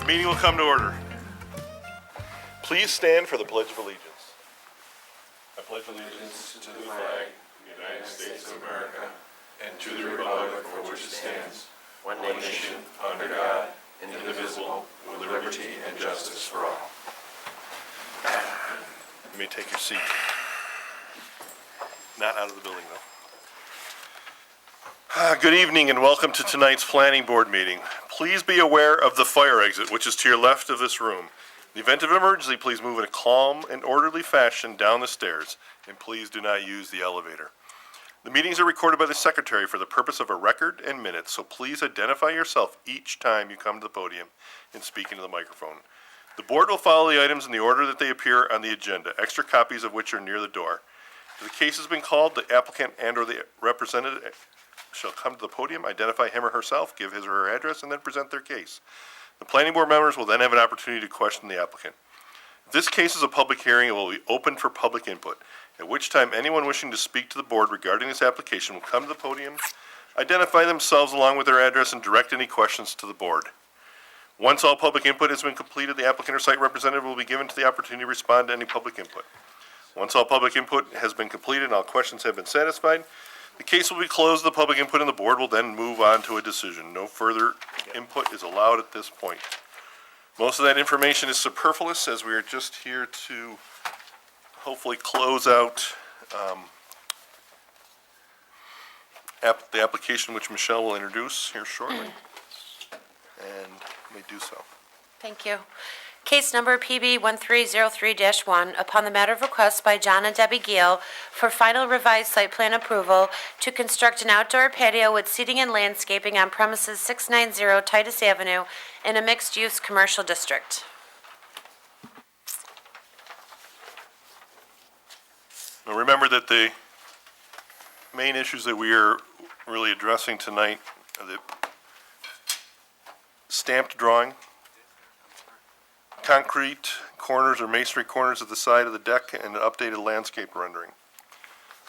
Meeting will come to order. Please stand for the Pledge of Allegiance. I pledge allegiance to the flag of the United States of America and to the republic for which it stands, one nation, under God, indivisible, with liberty and justice for all. You may take your seat. Not out of the building, though. Good evening and welcome to tonight's planning board meeting. Please be aware of the fire exit, which is to your left of this room. In the event of emergency, please move in a calm and orderly fashion down the stairs, and please do not use the elevator. The meetings are recorded by the secretary for the purpose of a record and minutes, so please identify yourself each time you come to the podium and speak into the microphone. The board will follow the items in the order that they appear on the agenda, extra copies of which are near the door. If the case has been called, the applicant and/or the representative shall come to the podium, identify him or herself, give his or her address, and then present their case. The planning board members will then have an opportunity to question the applicant. If this case is a public hearing, it will be open for public input, at which time anyone wishing to speak to the board regarding this application will come to the podium, identify themselves along with their address, and direct any questions to the board. Once all public input has been completed, the applicant or site representative will be given to the opportunity to respond to any public input. Once all public input has been completed and all questions have been satisfied, the case will be closed, the public input, and the board will then move on to a decision. No further input is allowed at this point. Most of that information is superfluous, as we are just here to hopefully close out the application, which Michelle will introduce here shortly, and may do so. Thank you. Case number PB 1303-1, upon the matter of request by John and Debbie Giel for final revised site plan approval to construct an outdoor patio with seating and landscaping on premises 690 Titus Avenue in a mixed-use commercial district. Now remember that the main issues that we are really addressing tonight are the stamped drawing, concrete corners or masonry corners at the side of the deck, and an updated landscape rendering.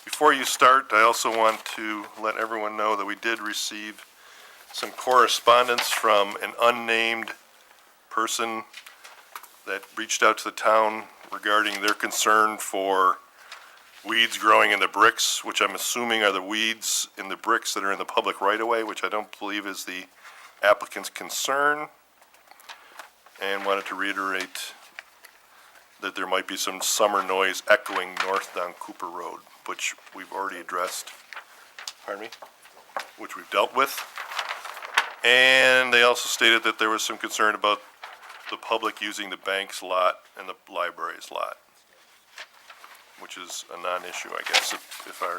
Before you start, I also want to let everyone know that we did receive some correspondence from an unnamed person that reached out to the town regarding their concern for weeds growing in the bricks, which I'm assuming are the weeds in the bricks that are in the public right-of-way, which I don't believe is the applicant's concern. And wanted to reiterate that there might be some summer noise echoing north down Cooper Road, which we've already addressed, which we've dealt with. And they also stated that there was some concern about the public using the bank's lot and the library's lot, which is a non-issue, I guess, if I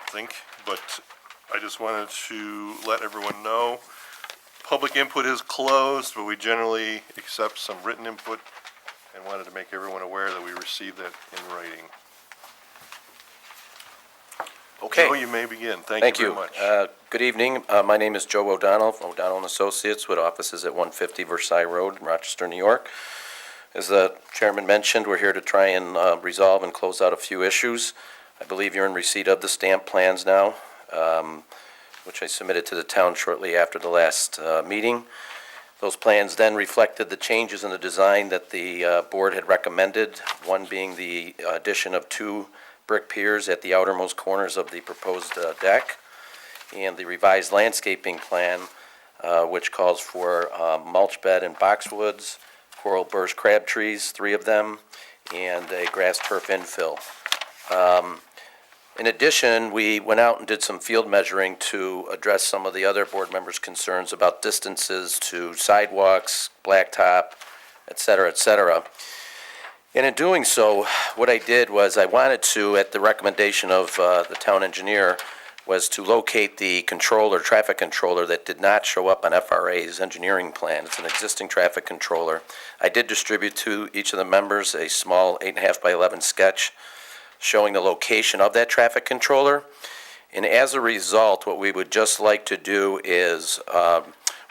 think. But I just wanted to let everyone know. Public input is closed, but we generally accept some written input and wanted to make everyone aware that we received that in writing. Okay. Joe, you may begin. Thank you very much. Good evening. My name is Joe O'Donnell from O'Donnell & Associates with offices at 150 Versailles Road in Rochester, New York. As the chairman mentioned, we're here to try and resolve and close out a few issues. I believe you're in receipt of the stamp plans now, which I submitted to the town shortly after the last meeting. Those plans then reflected the changes in the design that the board had recommended, one being the addition of 2 brick piers at the outermost corners of the proposed deck, and the revised landscaping plan, which calls for mulch bed and boxwoods, coral burrs crab trees, 3 of them, and a grass turf infill. In addition, we went out and did some field measuring to address some of the other board members' concerns about distances to sidewalks, blacktop, et cetera, et cetera. And in doing so, what I did was I wanted to, at the recommendation of the town engineer, was to locate the controller, traffic controller, that did not show up on FRA's engineering plan. It's an existing traffic controller. I did distribute to each of the members a small 8.5 by 11 sketch showing the location of that traffic controller. And as a result, what we would just like to do is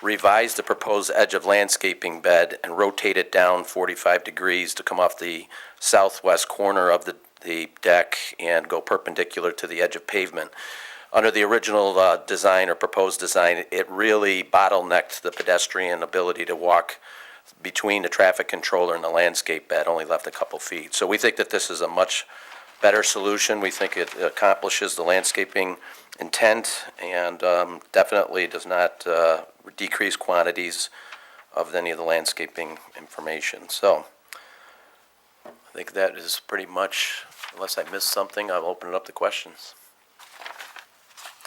revise the proposed edge of landscaping bed and rotate it down 45 degrees to come off the southwest corner of the deck and go perpendicular to the edge of pavement. under the original design or proposed design, it really bottlenecked the pedestrian ability to walk between the traffic controller and the landscape bed, only left a couple feet. So we think that this is a much better solution. We think it accomplishes the landscaping intent and definitely does not decrease quantities of any of the landscaping information. So I think that is pretty much, unless I missed something, I'll open it up to questions.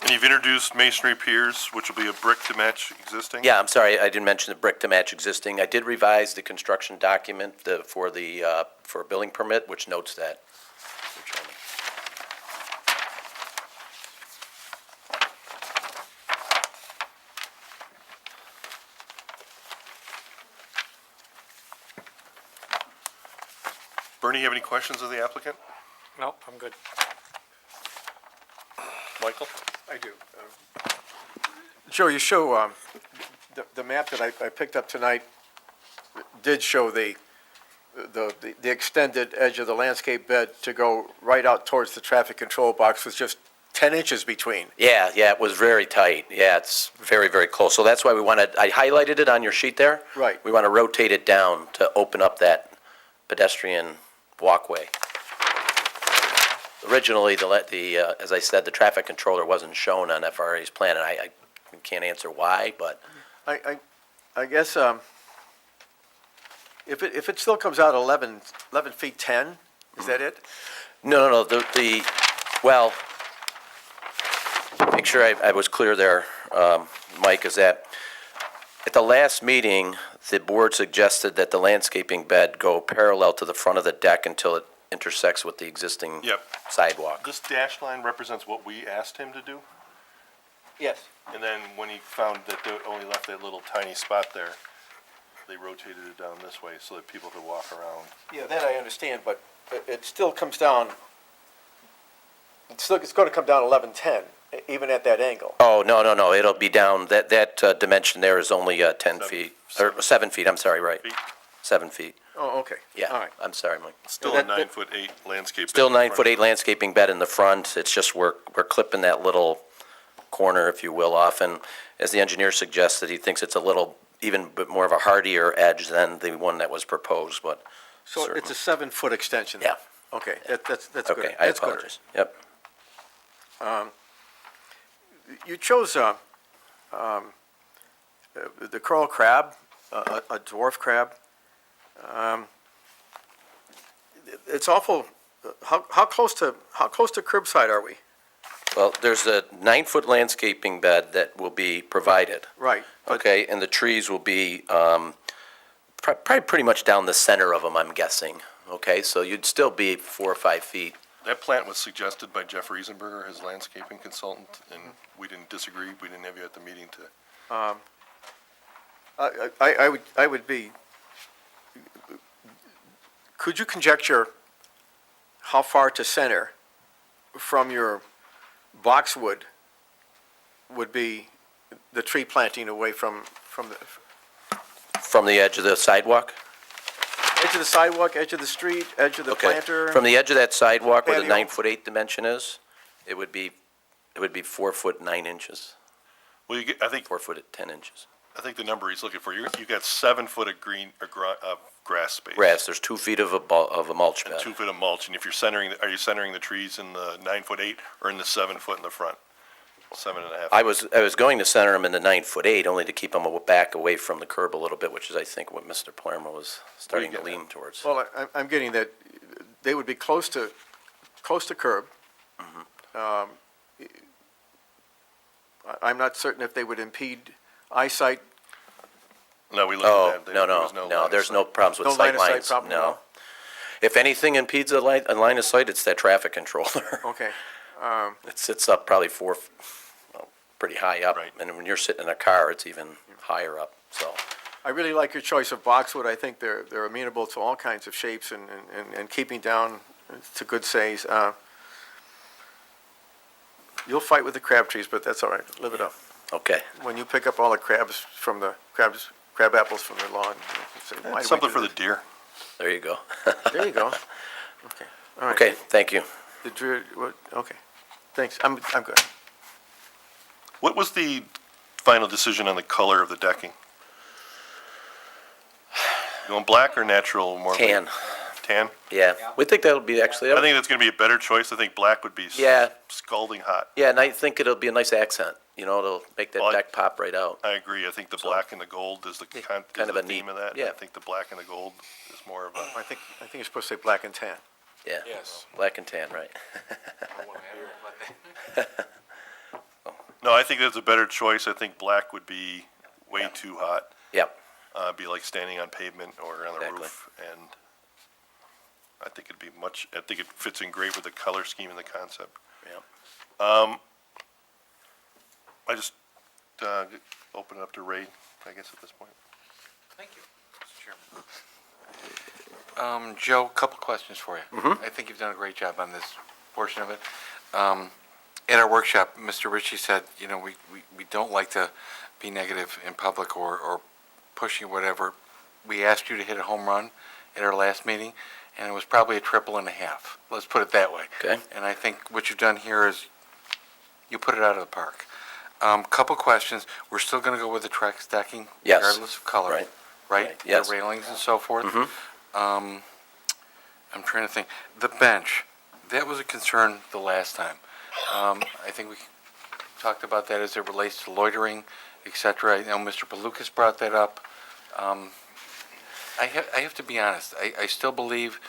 And you've introduced masonry piers, which will be a brick to match existing? Yeah, I'm sorry, I didn't mention the brick to match existing. I did revise the construction document for a building permit, which notes that. Mr. Chairman. Bernie, you have any questions of the applicant? No, I'm good. Michael? I do. Joe, you show, the map that I picked up tonight did show the extended edge of the landscape bed to go right out towards the traffic control box with just 10 inches between. Yeah, it was very tight. Yeah, it's very, very close. So that's why I highlighted it on your sheet there. Right. We want to rotate it down to open up that pedestrian walkway. Originally, as I said, the traffic controller wasn't shown on FRA's plan, and I can't answer why, but I guess, if it still comes out 11 feet 10, is that it? no, well, make sure I was clear there, Mike, is that at the last meeting, the board suggested that the landscaping bed go parallel to the front of the deck until it intersects with the existing Yep. sidewalk. This dashed line represents what we asked him to do, Yes. and then when he found that they only left that little tiny spot there, they rotated it down this way so that people could walk around. Yeah, that I understand, but it still comes down, it's going to come down 11:10, even at that angle. Oh, no, it'll be down, that dimension there is only 10 Seven. feet, or 7 feet, I'm sorry, right. Feet. 7 feet, Oh, okay. All yeah, right. I'm sorry, Mike. Still a That- 9'8" landscape. Still bed in front. 9'8" landscaping bed in the front, it's just we're clipping that little corner, if you will, off, and as the engineer suggested, he thinks it's a little, even bit more of a hardier edge than the one that was proposed, but So it's a 7-foot extension? Yeah. Okay, that's good. okay, I That's good. apologize. Yep. You chose the coral crab, a dwarf crab. It's awful, how close to curbside are we? Well, there's a 9-foot landscaping bed that will be provided, Right. but- okay, and the trees will be probably pretty much down the center of them, I'm guessing, okay? So you'd still be 4 or 5 feet. That plant was suggested by Jeff Riesenberger, his landscaping consultant, and we didn't disagree. We didn't have you at the meeting to. I would be, could you conjecture how far to center from your boxwood would be the tree planting away from the From the edge of the sidewalk? edge of the sidewalk, edge of the street, edge of the Okay. planter? From the edge of that sidewalk where the Patio. 9'8" dimension is, it would be 4 foot 9 inches, Well, you get, I think 4 foot at 10 inches. the number he's looking for. You got 7 foot of green or grass space. Grass, there's 2 feet of a mulch And bed. 2 feet of mulch. And if you're centering, are you centering the trees in the 9'8" or in the 7 foot in the front? 7.5. I was going to center them in the 9'8", only to keep them back away from the curb a little bit, which is, I think, what Mr. Palermo was starting to getting lean towards. Well, I'm getting that they would be close to curb. I'm not certain if they would impede eyesight. No, we looked Oh, at that. no, There was no, line of there's sight. no problems with No sight line of sight lines, problem at no. all? If anything impedes a line of sight, it's that traffic controller. Okay. It sits up probably pretty high up, Right. and when you're sitting in a car, it's even higher up, so. I really like your choice of boxwood. I think they're amenable to all kinds of shapes and keeping down to good size. You'll fight with the crab trees, but that's all right. Live it up. Okay, When you pick up all the crab apples from their lawn, you say, "Why do we Something do for the this?" deer. there you go. There you go. Okay. All right. Okay, thank you. Okay. Thanks. I'm good. What was the final decision on the color of the decking? You want black or natural? More Tan, Tan? yeah. We think that'll be actually, I think that's gonna be a better choice. I think black would be Yeah. scalding hot. yeah, and I think it'll be a nice accent, it'll make that Well, deck pop right out. I agree. I think the black and the gold is the kind is of the a neat- theme of that. yeah. I think the black and the gold is more of a, I think you're supposed to say black and tan. Yeah. Yes. Black and tan, right. no, I think that's a better choice. I think black would be way too hot. Yep, Be like standing on pavement or on the Exactly. roof, and I think I think it fits in great with the color scheme and the concept. yep. I just, open it up to Ray, I guess, at this point. Thank you, Mr. Chairman. Joe, a couple questions for you. I think you've done a great job on this portion of it. At our workshop, Mr. Ritchie said, we don't like to be negative in public or pushing whatever. We asked you to hit a home run at our last meeting, and it was probably a 3.5. Let's put it that way. Okay. And I think what you've done here is you put it out of the park. Couple questions. We're still going to go with the Trex decking? Yes. Regardless of color? Right. Right? Right, yes. The railings and so forth? I'm trying to think. The bench, that was a concern the last time. I think we talked about that as it relates to loitering, et cetera. I know Mr. Palukas brought that up. I have to be honest, I still believe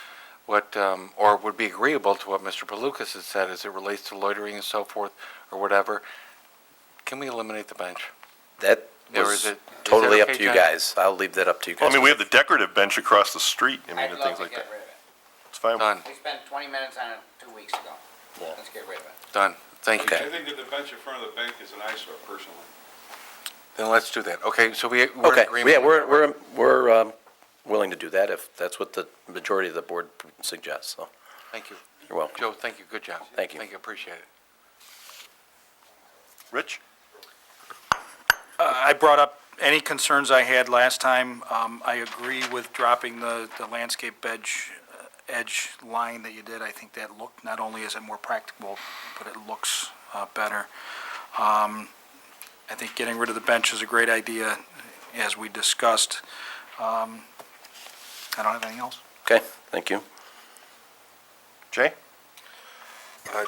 what, or would be agreeable to what Mr. Palukas has said as it relates to loitering and so forth, or whatever. Can we eliminate the bench? That Or was is it- is totally that up okay, to you John? guys. I'll leave that up to you Well, guys. I mean, we have the decorative bench across the street, and I'd things love to like that. get rid of it. It's fine. Done, We spent 20 minutes on it 2 weeks ago. Yeah. Let's get rid of it. done. Thank you. Okay. I think that the bench in front of the bank is an eyesore personally. Then let's do that. Okay, so we're in Okay, agreement. yeah, with that, we're willing to do that if that's what the majority of the board suggests, so Thank you. you're welcome. Joe, thank you. Good job. Thank you. Thank you. Appreciate it. Rich? I brought up any concerns I had last time. I agree with dropping the landscape edge line that you did. I think that looked, not only is it more practical, but it looks better. I think getting rid of the bench is a great idea, as we discussed. I don't have anything else. Okay, thank you. Jay? I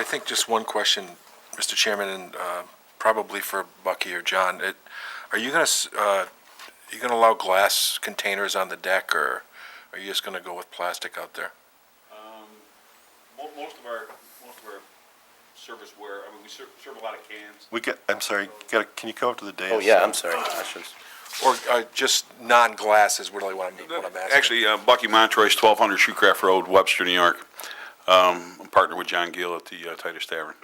think just one question, Mr. Chairman, and probably for Bucky or John. Are you going to allow glass containers on the deck, or are you just going to go with plastic out there? Most of our service ware, I mean, we serve a lot of cans. I'm sorry, can you come up to the dais? Oh, yeah, I'm sorry. I should- Or just non-glass is really what I'm asking? Actually, Bucky Montroy's 1200 Shoecraft Road, Webster, New York. I'm partnered with John Gill at the Titus Tavern.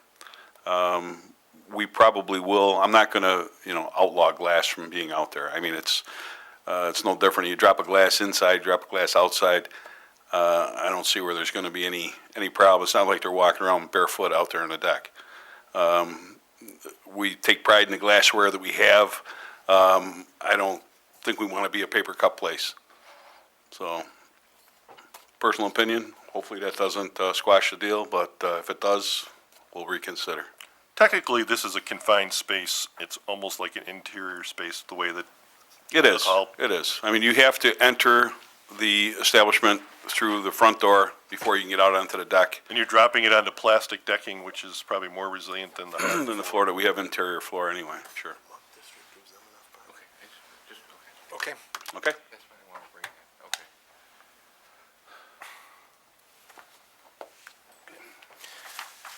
We probably will, I'm not gonna, outlaw glass from being out there. I mean, it's no different. You drop a glass inside, drop a glass outside. I don't see where there's gonna be any problem. It's not like they're walking around barefoot out there on the deck. We take pride in the glassware that we have. I don't think we want to be a paper cup place. So, personal opinion, hopefully that doesn't squash the deal, but if it does, we'll reconsider. Technically, this is a confined space. It's almost like an interior space, the way that, It is, Oh. it is. I mean, you have to enter the establishment through the front door before you can get out onto the deck. and you're dropping it onto plastic decking, which is probably more resilient than the hard In the floor that we have interior floor anyway, sure. Okay. Okay? That's what I want to bring in. Okay.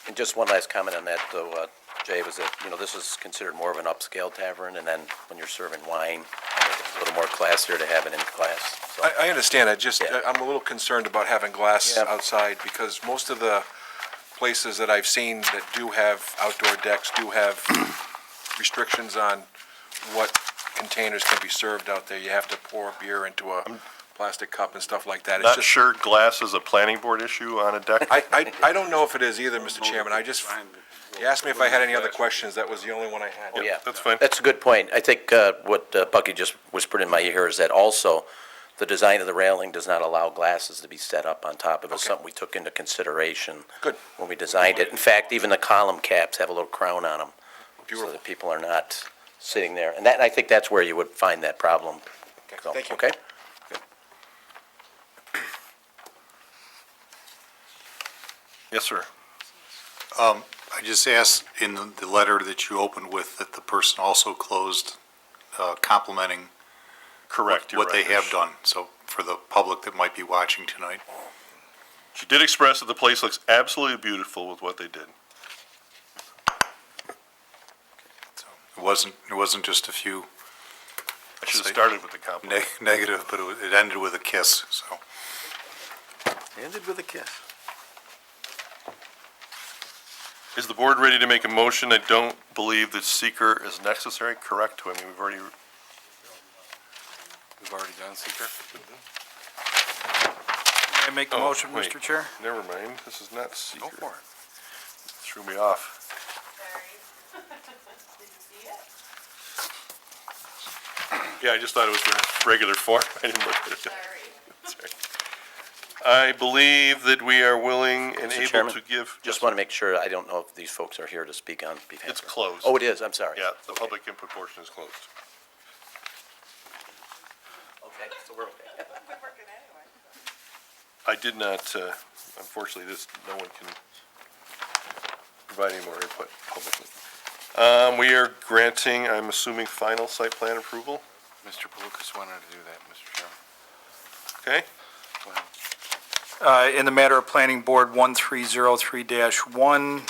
And just one last comment on that, though, Jay, was that, this is considered more of an upscale tavern, and then when you're serving wine, it's a little more classier to have it in glass. So, I understand. Yeah. I'm a little concerned about having glass Yeah. outside, because most of the places that I've seen that do have outdoor decks do have restrictions on what containers can be served out there. You have to pour beer into a plastic cup and stuff like that. It's Not just- sure glass is a planning board issue on a deck. I don't know if it is either, Mr. Chairman. You asked me if I had any other questions. That was the only one I had. yeah. That's fine. That's a good point. I think what Bucky just whispered in my ear is that also the design of the railing does not allow glasses to be set up on top of it. Okay. Something we took into consideration Good. when we designed it. In fact, even the column caps have a little crown on them so that people are not sitting there. And that, I think that's where you would find that problem. So, thank you. Okay? Yes, sir. I just asked in the letter that you opened with that the person also closed complimenting Correct, you're what they right. have done, so for the public that might be watching tonight. She did express that the place looks absolutely beautiful with what they did. So it wasn't just a few I should have started with the compliment. negative, but it ended with a kiss, so. Ended with a kiss. Is the board ready to make a motion? I don't believe that seeker is necessary, correct? I mean, we've already, done seeker? May I make the Oh, motion, wait. Mr. Chair? never mind, this is not seeker. Go for it. Threw me off. Yeah, I just thought it was the regular form. I didn't look at it. Sorry. I believe that we are willing and Mr. able Chairman, to give. Just want to make sure, I don't know if these folks are here to speak on behalf. It's closed. Oh, it is, I'm sorry. Yeah, the public input portion is closed. Okay, so we're okay. I did not, unfortunately, no one can provide any more input publicly. We are granting, I'm assuming, final site plan approval, Mr. Palukas wanted to do that, Mr. Chairman. okay? Go ahead. In the matter of Planning Board 1303-1,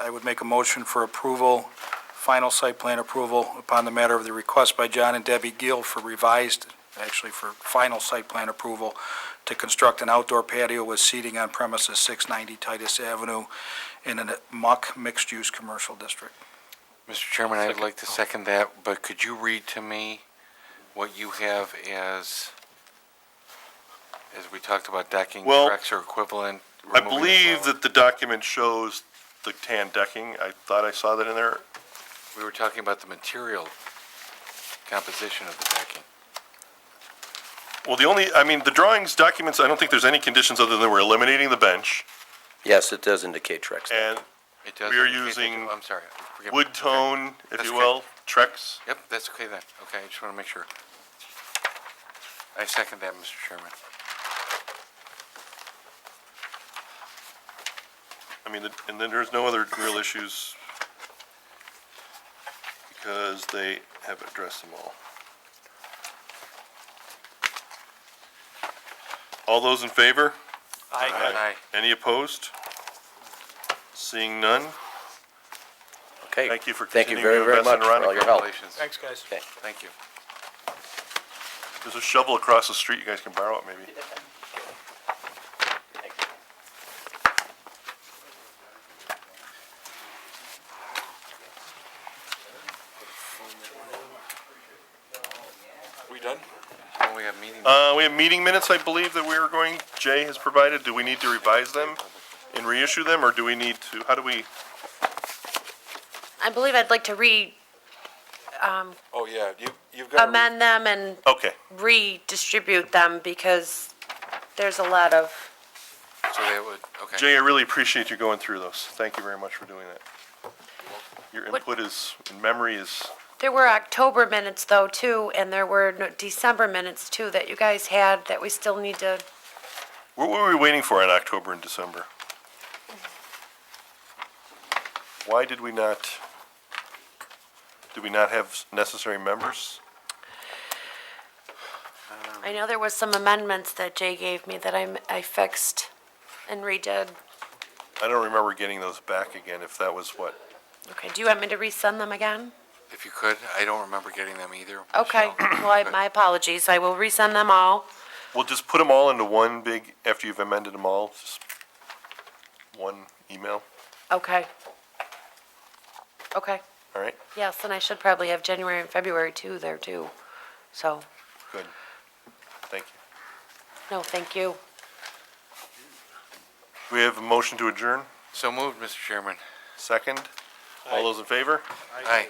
I would make a motion for approval, final site plan approval upon the matter of the request by John and Debbie Gill for for final site plan approval to construct an outdoor patio with seating on premises 690 Titus Avenue in a muck mixed-use commercial district. Mr. Chairman, I'd like to second that, but could you read to me what you have as we talked about decking, Well, tracks or equivalent? I removing the believe flower? that the document shows the tan decking. I thought I saw that in there. We were talking about the material composition of the decking. Well, the drawings, documents, I don't think there's any conditions other than we're eliminating the bench, Yes, it does indicate Trex. and It does We are indicate that- using I'm sorry. forgive me. wood tone, if That's you okay. will, Trex. Yep, that's okay then. Okay, I just want to make sure. I second that, Mr. Chairman. I mean, and then there's no other real issues because they have addressed them all. All those in favor? Aye. Any opposed? Seeing none? Okay. Thank you for Thank you continuing very, to very invest much in for all your help. Congratulations. Thanks, guys. Okay. Thank you. There's a shovel across the street, you guys can borrow it maybe. We done? Oh, we have meeting. We have meeting minutes, I believe, that we were going, Jay has provided. Do we need to revise them and reissue them, or do we need to, how do we? I believe I'd like to Oh, yeah, you've got. amend them and Okay, redistribute them because there's a lot of, So they would, okay. Jay, I really appreciate you going through those. Thank you very much for doing that. Your What- input and memory is, there were October minutes though too, and there were December minutes too that you guys had that we still need to, what were we waiting for in October and December? Why did we not have necessary members? I know there was some amendments that Jay gave me that I fixed and redid. I don't remember getting those back again, if that was what. Okay, do you want me to resend them again? If you could, I don't remember getting them either. Okay, Michelle. well, my apologies, I will resend them all. We'll just put them all into one big, after you've amended them all, just one email, Okay. Okay, all right? yes, and I should probably have January and February too there too, so, Good. Thank you. no, thank you. We have a motion to adjourn, So moved, Mr. Chairman. second. All those in favor? Aye.